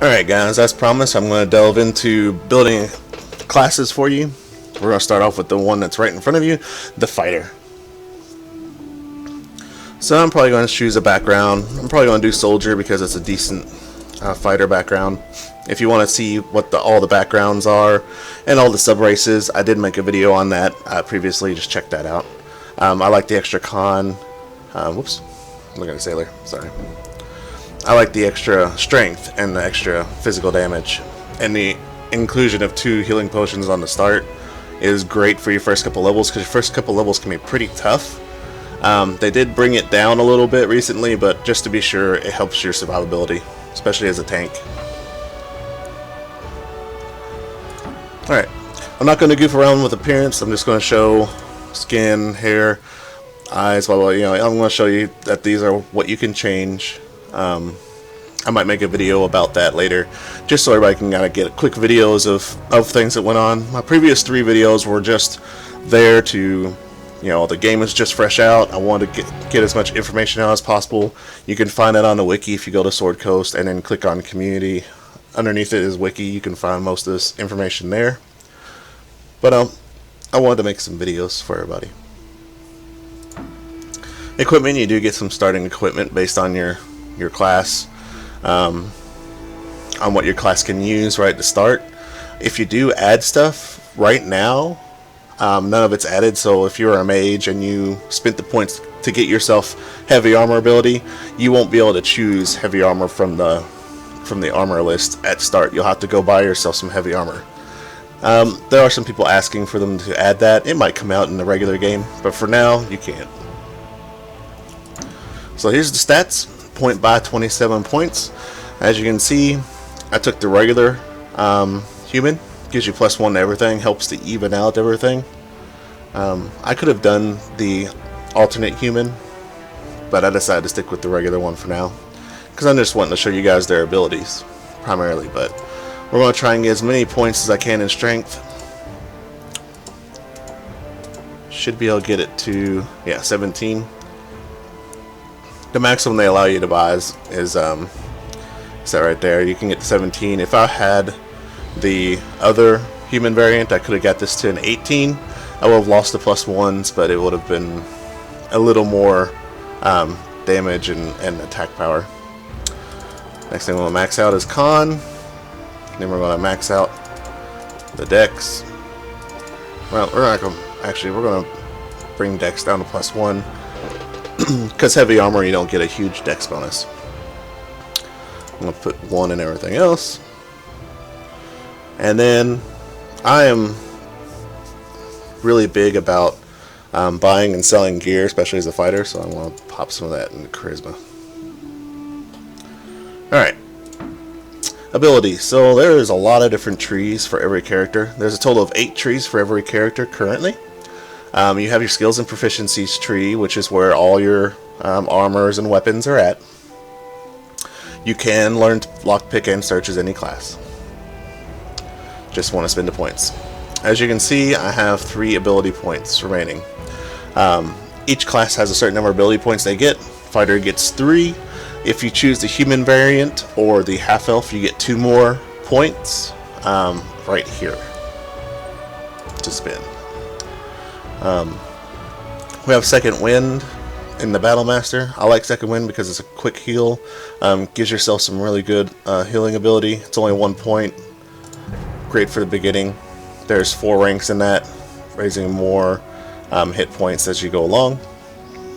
Alright guys, as promised, I'm going to delve into building classes for you. We're going to start off with the one that's right in front of you, the fighter. So I'm probably going to choose a background. I'm probably going to do soldier because it's a decent fighter background. If you want to see what all the backgrounds are and all the sub-races, I did make a video on that previously, just check that out. I like the extra con, whoops, I'm looking at sailor, sorry. I like the extra strength and the extra physical damage, and the inclusion of 2 healing potions on the start is great for your first couple levels, because your first couple levels can be pretty tough. They did bring it down a little bit recently, but just to be sure, it helps your survivability, especially as a tank. Alright, I'm not going to goof around with appearance. I'm just going to show skin, hair, eyes, blah, blah, you know, I'm going to show you that these are what you can change. I might make a video about that later, just so everybody can kind of get quick videos of things that went on. My previous 3 videos were just there to, you know, the game is just fresh out. I want to get as much information out as possible. You can find it on the wiki if you go to Sword Coast and then click on community. Underneath it is wiki. You can find most of this information there. But I wanted to make some videos for everybody. Equipment, you do get some starting equipment based on your class, on what your class can use right to start. If you do add stuff right now, none of it's added, so if you're a mage and you spent the points to get yourself heavy armor ability, you won't be able to choose heavy armor from the armor list at start. You'll have to go buy yourself some heavy armor. There are some people asking for them to add that. It might come out in the regular game, but for now you can't. So here's the stats. Point by 27 points. As you can see, I took the regular human. Gives you +1 to everything. Helps to even out everything. I could have done the alternate human, but I decided to stick with the regular one for now, because I'm just wanting to show you guys their abilities primarily. But we're going to try and get as many points as I can in strength. Should be able to get it to, yeah, 17. The maximum they allow you to buy is that right there. You can get to 17. If I had the other human variant, I could have got this to an 18. I would have lost the +1s, but it would have been a little more damage and attack power. Next thing we're going to max out is con. Then we're going to max out the dex. Well, we're not going to, actually, we're going to bring dex down to +1. Because heavy armor, you don't get a huge dex bonus. I'm going to put 1 in everything else. And then I am really big about buying and selling gear, especially as a fighter, so I want to pop some of that into charisma. Alright. Abilities. So there is a lot of different trees for every character. There's a total of 8 trees for every character currently. You have your skills and proficiencies tree, which is where all your armors and weapons are at. You can learn lockpick and search as any class. Just want to spend the points. As you can see, I have 3 ability points remaining. Each class has a certain number of ability points they get. Fighter gets 3. If you choose the human variant or the half-elf, you get 2 more points right here to spend. We have Second Wind in the Battle Master. I like Second Wind because it's a quick heal. Gives yourself some really good healing ability. It's only 1 point. Great for the beginning. There's 4 ranks in that, raising more hit points as you go along.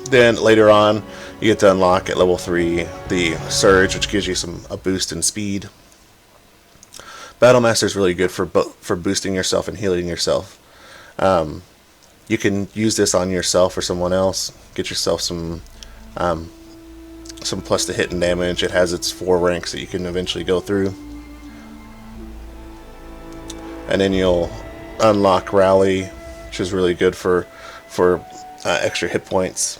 Then later on, you get to unlock at level 3 the Surge, which gives you a boost in speed. Battle Master is really good for boosting yourself and healing yourself. You can use this on yourself or someone else. Get yourself some plus to hit and damage. It has its 4 ranks that you can eventually go through. And then you'll unlock Rally, which is really good for extra hit points.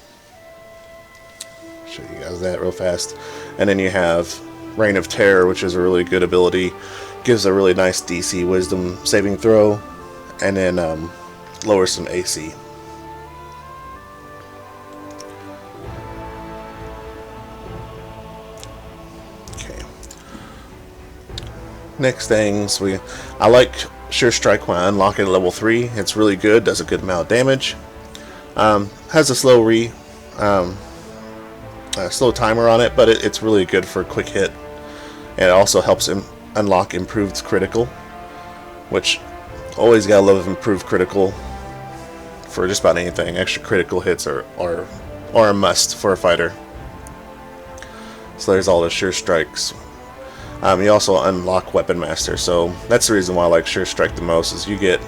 Show you guys that real fast. And then you have Reign of Terror, which is a really good ability. Gives a really nice DC Wisdom saving throw. And then lower some AC. Next things, I like Sure Strike when I unlock it at level 3. It's really good, does a good amount of damage. Has a slow timer on it, but it's really good for a quick hit. And it also helps him unlock improved critical, which always gotta love improved critical for just about anything. Extra critical hits are a must for a fighter. So there's all the Sure Strikes. You also unlock Weapon Master, so that's the reason why I like Sure Strike the most, is you get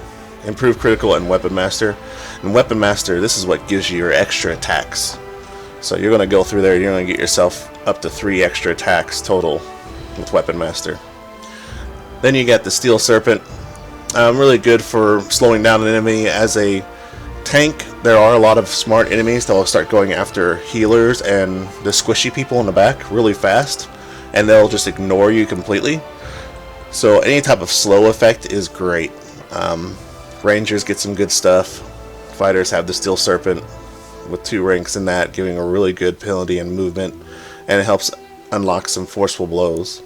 improved critical and Weapon Master. And Weapon Master, this is what gives you your extra attacks. So you're going to go through there, you're going to get yourself up to 3 extra attacks total with Weapon Master. Then you got the Steel Serpent. Really good for slowing down an enemy. As a tank, there are a lot of smart enemies that will start going after healers and the squishy people in the back really fast, and they'll just ignore you completely. So any type of slow effect is great. Rangers get some good stuff. Fighters have the Steel Serpent with 2 ranks in that, giving a really good penalty and movement, and it helps unlock some forceful blows,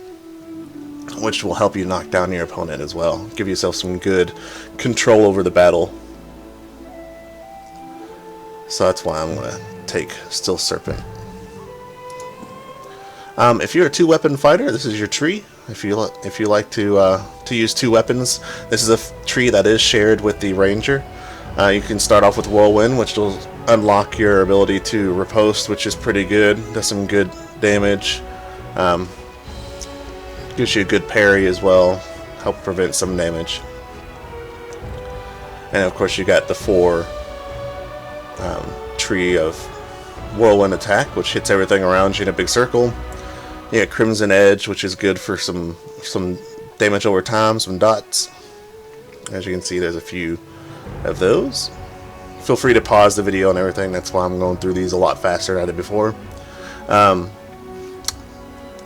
which will help you knock down your opponent as well. Give yourself some good control over the battle. So that's why I'm going to take Steel Serpent. If you're a 2-weapon fighter, this is your tree. If you like to use 2 weapons, this is a tree that is shared with the Ranger. You can start off with Whirlwind, which will unlock your ability to riposte, which is pretty good. Does some good damage. Gives you a good parry as well. Help prevent some damage. And of course you got the 4 tree of Whirlwind attack, which hits everything around you in a big circle. You got Crimson Edge, which is good for some damage over time, some dots. As you can see, there's a few of those. Feel free to pause the video and everything. That's why I'm going through these a lot faster than I did before.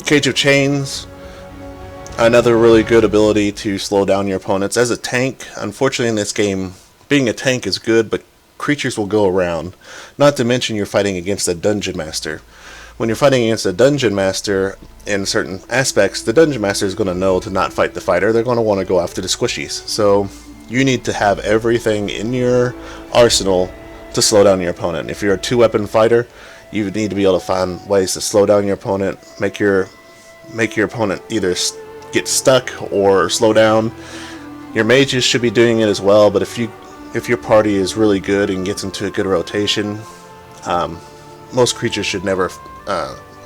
Cage of Chains, another really good ability to slow down your opponents. As a tank, unfortunately in this game, being a tank is good, but creatures will go around. Not to mention you're fighting against a Dungeon Master. When you're fighting against a Dungeon Master, in certain aspects, the Dungeon Master is going to know to not fight the fighter. They're going to want to go after the squishies. So you need to have everything in your arsenal to slow down your opponent. If you're a 2-weapon fighter, you need to be able to find ways to slow down your opponent, make your opponent either get stuck or slow down. Your mages should be doing it as well, but if your party is really good and gets into a good rotation, most creatures should never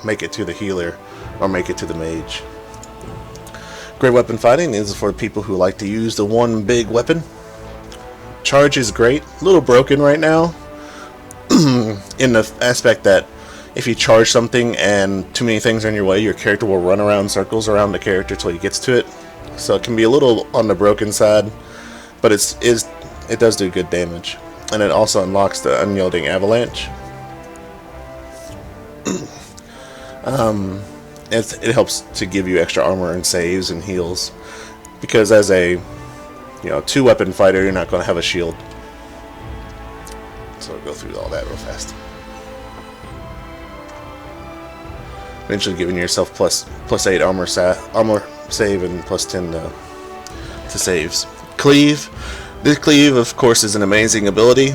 make it to the healer or make it to the mage. Great weapon fighting is for people who like to use the one big weapon. Charge is great. A little broken right now in the aspect that if you charge something and too many things are in your way, your character will run around circles around the character till he gets to it. So it can be a little on the broken side, but it does do good damage. And it also unlocks the Unyielding Avalanche. It helps to give you extra armor and saves and heals, because as a 2-weapon fighter, you're not going to have a shield. So I'll go through all that real fast. Eventually giving yourself plus 8 armor save and plus 10 to saves. Cleave. This Cleave, of course, is an amazing ability.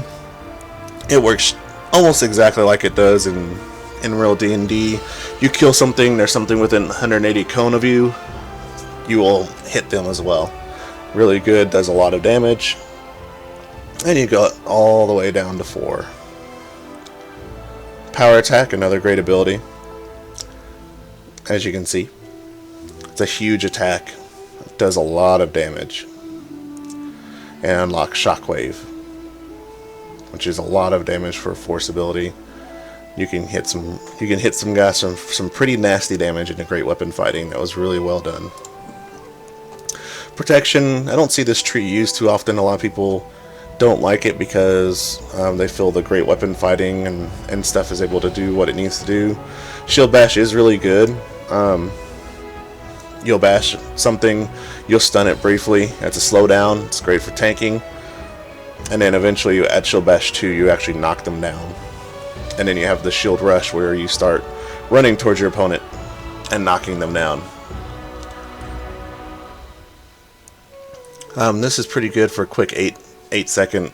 It works almost exactly like it does in real D&D. You kill something, there's something within 180 cone of you, you will hit them as well. Really good, does a lot of damage. And you go all the way down to 4. Power Attack, another great ability. As you can see, it's a huge attack. It does a lot of damage. And unlocks Shockwave, which is a lot of damage for a force ability. You can hit some guys some pretty nasty damage in a great weapon fighting. That was really well done. Protection, I don't see this tree used too often. A lot of people don't like it because they feel the great weapon fighting and stuff is able to do what it needs to do. Shield Bash is really good. You'll bash something, you'll stun it briefly. That's a slowdown. It's great for tanking. And then eventually you add Shield Bash 2, you actually knock them down. And then you have the Shield Rush, where you start running towards your opponent and knocking them down. This is pretty good for a quick 8 second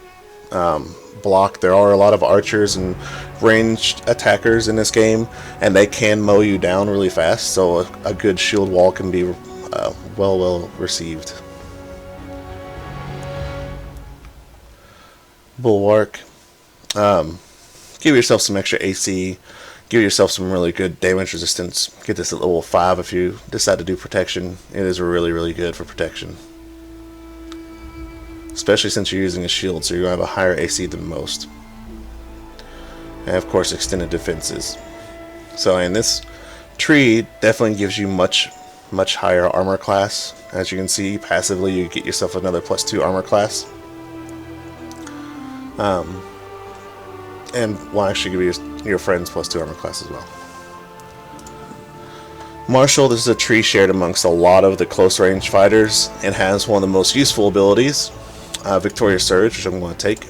block. There are a lot of archers and ranged attackers in this game, and they can mow you down really fast, so a good shield wall can be well received. Bulwark. Give yourself some extra AC, give yourself some really good damage resistance. Get this at level 5 if you decide to do protection. It is really good for protection, especially since you're using a shield, so you're going to have a higher AC than most. And of course, extended defenses. So, and this tree definitely gives you much higher armor class. As you can see, passively you get yourself another +2 armor class. And will actually give you your friends +2 armor class as well. Marshall, this is a tree shared amongst a lot of the close range fighters. It has one of the most useful abilities, Victorious Surge, which I'm going to take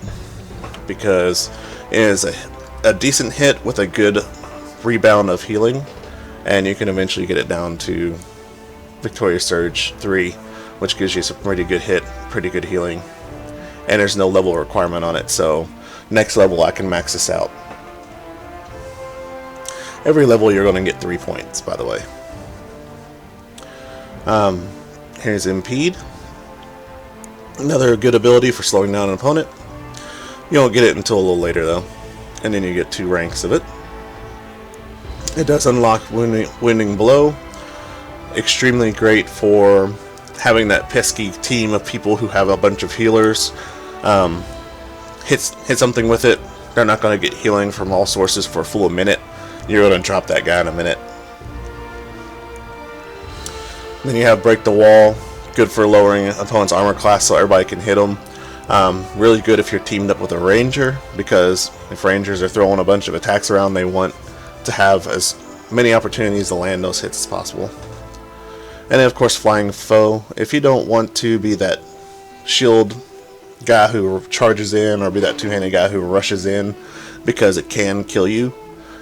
because it is a decent hit with a good rebound of healing, and you can eventually get it down to Victorious Surge 3, which gives you some pretty good hit, pretty good healing, and there's no level requirement on it, so next level I can max this out. Every level you're going to get 3 points, by the way. Here's Impede. Another good ability for slowing down an opponent. You don't get it until a little later though, and then you get 2 ranks of it. It does unlock Wounding Blow. Extremely great for having that pesky team of people who have a bunch of healers. Hit something with it, they're not going to get healing from all sources for a full minute. You're going to drop that guy in a minute. Then you have Break the Wall, good for lowering opponent's armor class so everybody can hit them. Really good if you're teamed up with a ranger, because if rangers are throwing a bunch of attacks around, they want to have as many opportunities to land those hits as possible. And then of course Flying Foe. If you don't want to be that shield guy who charges in, or be that two-handed guy who rushes in because it can kill you,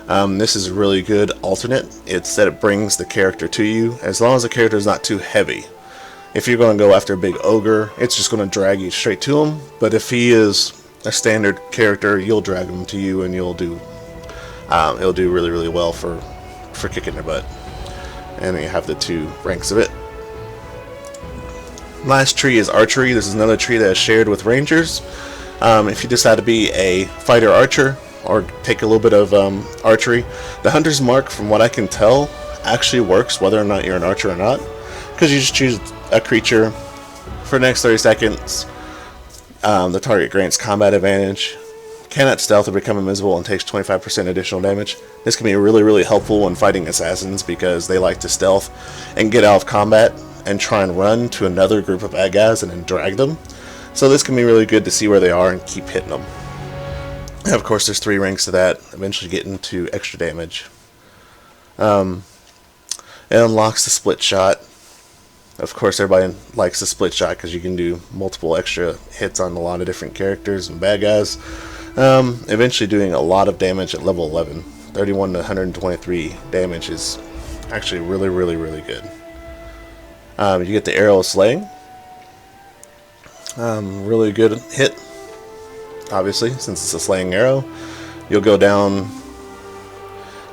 this is a really good alternate. It's that it brings the character to you, as long as the character is not too heavy. If you're going to go after a big ogre, it's just going to drag you straight to him, but if he is a standard character, you'll drag him to you, and you'll do it'll do really well for kicking their butt. And then you have the 2 ranks of it. Last tree is Archery. This is another tree that is shared with Rangers. If you decide to be a fighter archer, or take a little bit of archery, the Hunter's Mark, from what I can tell, actually works whether or not you're an archer or not, because you just choose a creature for the next 30 seconds. The target grants combat advantage, cannot stealth or become invisible, and takes 25% additional damage. This can be really helpful when fighting assassins, because they like to stealth and get out of combat and try and run to another group of bad guys and then drag them. So this can be really good to see where they are and keep hitting them. And of course there's 3 ranks to that, eventually getting to extra damage. It unlocks the split shot. Of course everybody likes the split shot because you can do multiple extra hits on a lot of different characters and bad guys. Eventually doing a lot of damage at level 11. 31 to 123 damage is actually really good. You get the Arrow of Slaying. Really good hit, obviously, since it's a slaying arrow. You'll go down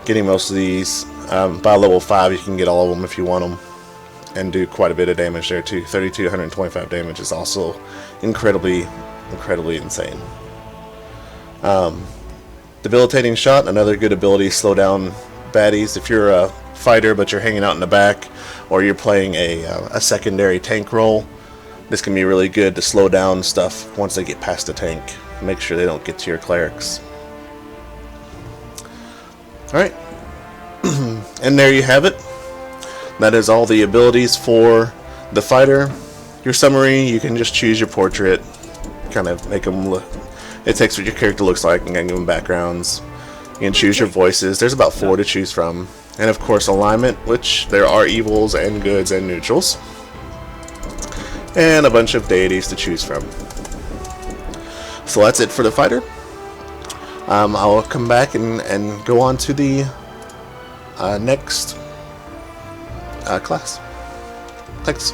getting most of these. By level 5 you can get all of them if you want them, and do quite a bit of damage there too. 32 to 125 damage is also incredibly insane. Debilitating Shot, another good ability, slow down baddies. If you're a fighter but you're hanging out in the back, or you're playing a secondary tank role, this can be really good to slow down stuff once they get past the tank. Make sure they don't get to your clerics. Alright, and there you have it. That is all the abilities for the fighter. Your summary, you can just choose your portrait, kind of make them look. It takes what your character looks like and give them backgrounds. You can choose your voices. There's about 4 to choose from. And of course alignment, which there are evils and goods and neutrals. And a bunch of deities to choose from. So that's it for the fighter. I'll come back and go on to the next class. Thanks.